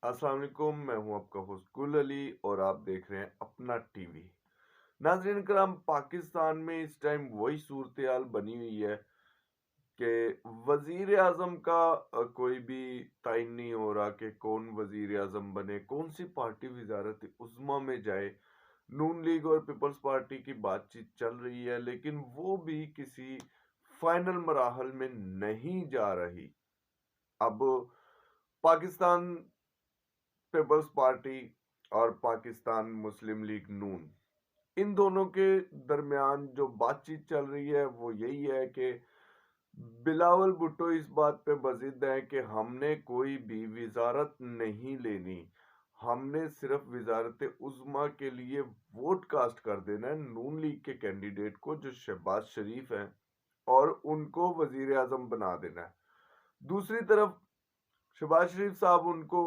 अस्सलाम वालेकुम। मैं हूं आपका होस्ट गुल अली और आप देख रहे हैं अपना टीवी। नाजरीन करम, पाकिस्तान में इस टाइम वही सूरत हाल बनी हुई है कि वजीर आजम का कोई भी तय नहीं हो रहा कि कौन वजीर आजम बने, कौन सी पार्टी वजारत उज़्मा में जाए। नून लीग और पीपल्स पार्टी की बातचीत चल रही है, लेकिन वो भी किसी फाइनल मराहल में नहीं जा रही। अब पाकिस्तान पीपल्स पार्टी और पाकिस्तान मुस्लिम लीग नून, इन दोनों के दरमियान जो बातचीत चल रही है वो यही है कि बिलावल भुट्टो इस बात पे बजिद है कि हमने कोई भी वजारत नहीं लेनी, हमने सिर्फ वजारत उज़्मा के लिए वोट कास्ट कर देना है नून लीग के कैंडिडेट को जो शहबाज शरीफ हैं, और उनको वजीर आजम बना देना है। दूसरी तरफ शहबाज शरीफ साहब उनको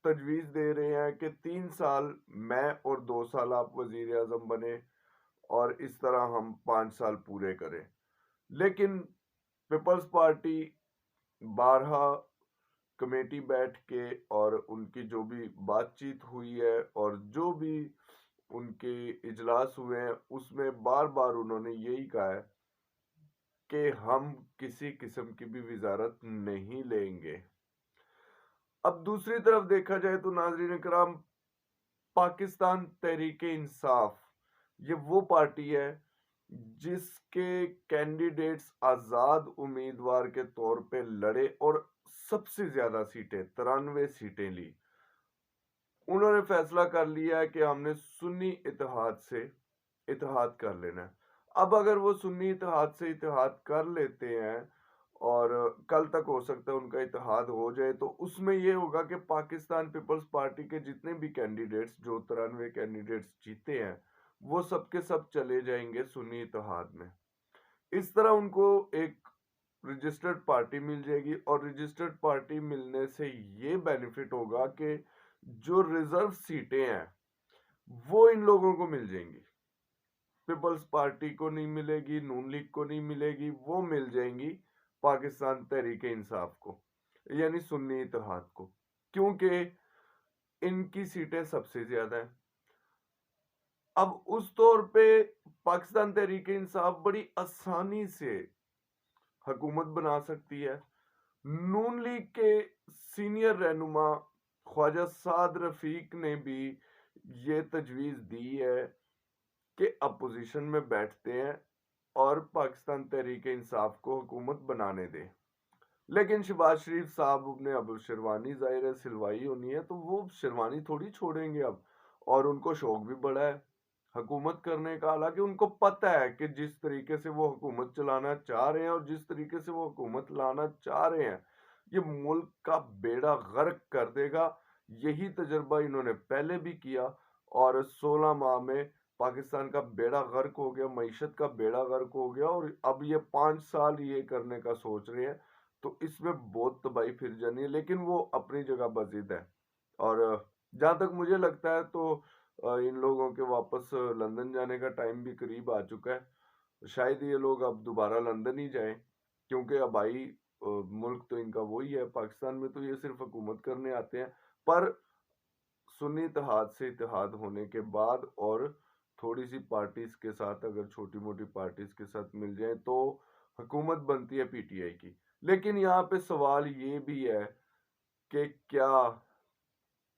तजवीज़ दे रहे हैं कि 3 साल मैं और 2 साल आप वजीर आजम बने, और इस तरह हम 5 साल पूरे करें। लेकिन पीपल्स पार्टी बारहा कमेटी बैठ के और उनकी जो भी बातचीत हुई है और जो भी उनके इजलास हुए हैं, उसमें बार बार उन्होंने यही कहा है कि हम किसी किस्म की भी वजारत नहीं लेंगे। अब दूसरी तरफ देखा जाए तो नाजरीन कराम, पाकिस्तान तहरीक इंसाफ ये वो पार्टी है जिसके कैंडिडेट्स आजाद उम्मीदवार के तौर पे लड़े और सबसे ज्यादा सीटें 93 सीटें ली। उन्होंने फैसला कर लिया है कि हमने सुन्नी इत्तेहाद से इत्तेहाद कर लेना है। अब अगर वो सुन्नी इत्तेहाद से इत्तेहाद कर लेते हैं और कल तक हो सकता है उनका इत्तेहाद हो जाए, तो उसमें ये होगा कि पाकिस्तान पीपल्स पार्टी के जितने भी कैंडिडेट्स, जो 93 कैंडिडेट्स जीते हैं, वो सब के सब चले जाएंगे सुन्नी इत्तेहाद में। इस तरह उनको एक रजिस्टर्ड पार्टी मिल जाएगी, और रजिस्टर्ड पार्टी मिलने से ये बेनिफिट होगा कि जो रिजर्व सीटें हैं वो इन लोगों को मिल जाएंगी। पीपल्स पार्टी को नहीं मिलेगी, नून लीग को नहीं मिलेगी, वो मिल जाएंगी पाकिस्तान तहरीक इंसाफ को, यानी सुन्नी इत्तेहाद को, क्योंकि इनकी सीटें सबसे ज्यादा हैं। अब उस तौर पे पाकिस्तान तहरीक इंसाफ बड़ी आसानी से हुकूमत बना सकती है। नून लीग के सीनियर रहनुमा ख्वाजा साद रफीक ने भी ये तजवीज़ दी है कि अपोजिशन में बैठते हैं और पाकिस्तान तहरीक इंसाफ को हुकूमत बनाने दें। लेकिन शहबाज शरीफ साहब ने अब शेरवानी ज़ाहिर है सिलवाई होनी है, तो वो शेरवानी थोड़ी छोड़ेंगे अब, और उनको शौक भी बड़ा है हुकूमत करने का। हालांकि उनको पता है कि जिस तरीके से वो हुकूमत चलाना चाह रहे हैं और जिस तरीके से वो हुकूमत लाना चाह रहे हैं, ये मुल्क का बेड़ा गर्क कर देगा। यही तजर्बा इन्होंने पहले भी किया, और 16 माह में पाकिस्तान का बेड़ा गर्क हो गया, मईशत का बेड़ा गर्क हो गया, और अब ये 5 साल ये करने का सोच रहे हैं। तो इसमें बहुत तबाही फिर जानी है, लेकिन वो अपनी जगह बजिद है। और जहां तक मुझे लगता है तो इन लोगों के वापस लंदन जाने का टाइम भी करीब आ चुका है। शायद ये लोग अब दोबारा लंदन ही जाएं, क्योंकि आबाई मुल्क तो इनका वही है। पाकिस्तान में तो ये सिर्फ हुकूमत करने आते हैं, पर सुन्नी इत्तेहाद से इत्तेहाद होने के बाद और थोड़ी सी पार्टीज के साथ, अगर छोटी मोटी पार्टीज के साथ मिल जाए, तो हुकूमत बनती है पीटीआई की। लेकिन यहाँ पे सवाल ये भी है कि क्या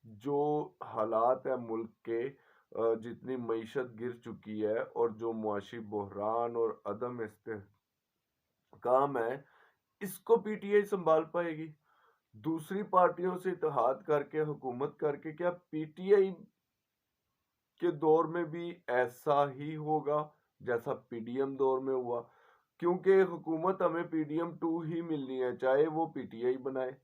जो हालात है मुल्क के, जितनी मईशत गिर चुकी है और जो मुआशी बहरान और अदम इस्तेहकाम है, इसको पीटीआई संभाल पाएगी? दूसरी पार्टियों से इत्तेहाद करके हुकूमत करके क्या पीटीआई के दौर में भी ऐसा ही होगा जैसा पीडीएम दौर में हुआ? क्योंकि हुकूमत हमें पीडीएम 2 ही मिलनी है, चाहे वो पीटीआई बनाए,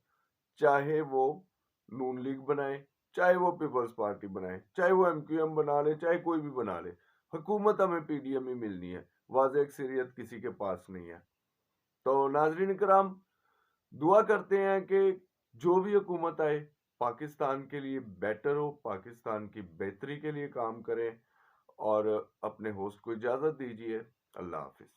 चाहे वो नून लीग बनाए, चाहे वो पीपल्स पार्टी बनाए, चाहे वो एमक्यूएम बना ले, चाहे कोई भी बना ले, हुकूमत हमें पीडीएम ही मिलनी है। वाज़ेह अक्सरियत किसी के पास नहीं है। तो नाजरीन कराम, दुआ करते हैं कि जो भी हुकूमत आए पाकिस्तान के लिए बेटर हो, पाकिस्तान की बेहतरी के लिए काम करें। और अपने होस्ट को इजाज़त दीजिए। अल्लाह हाफिज।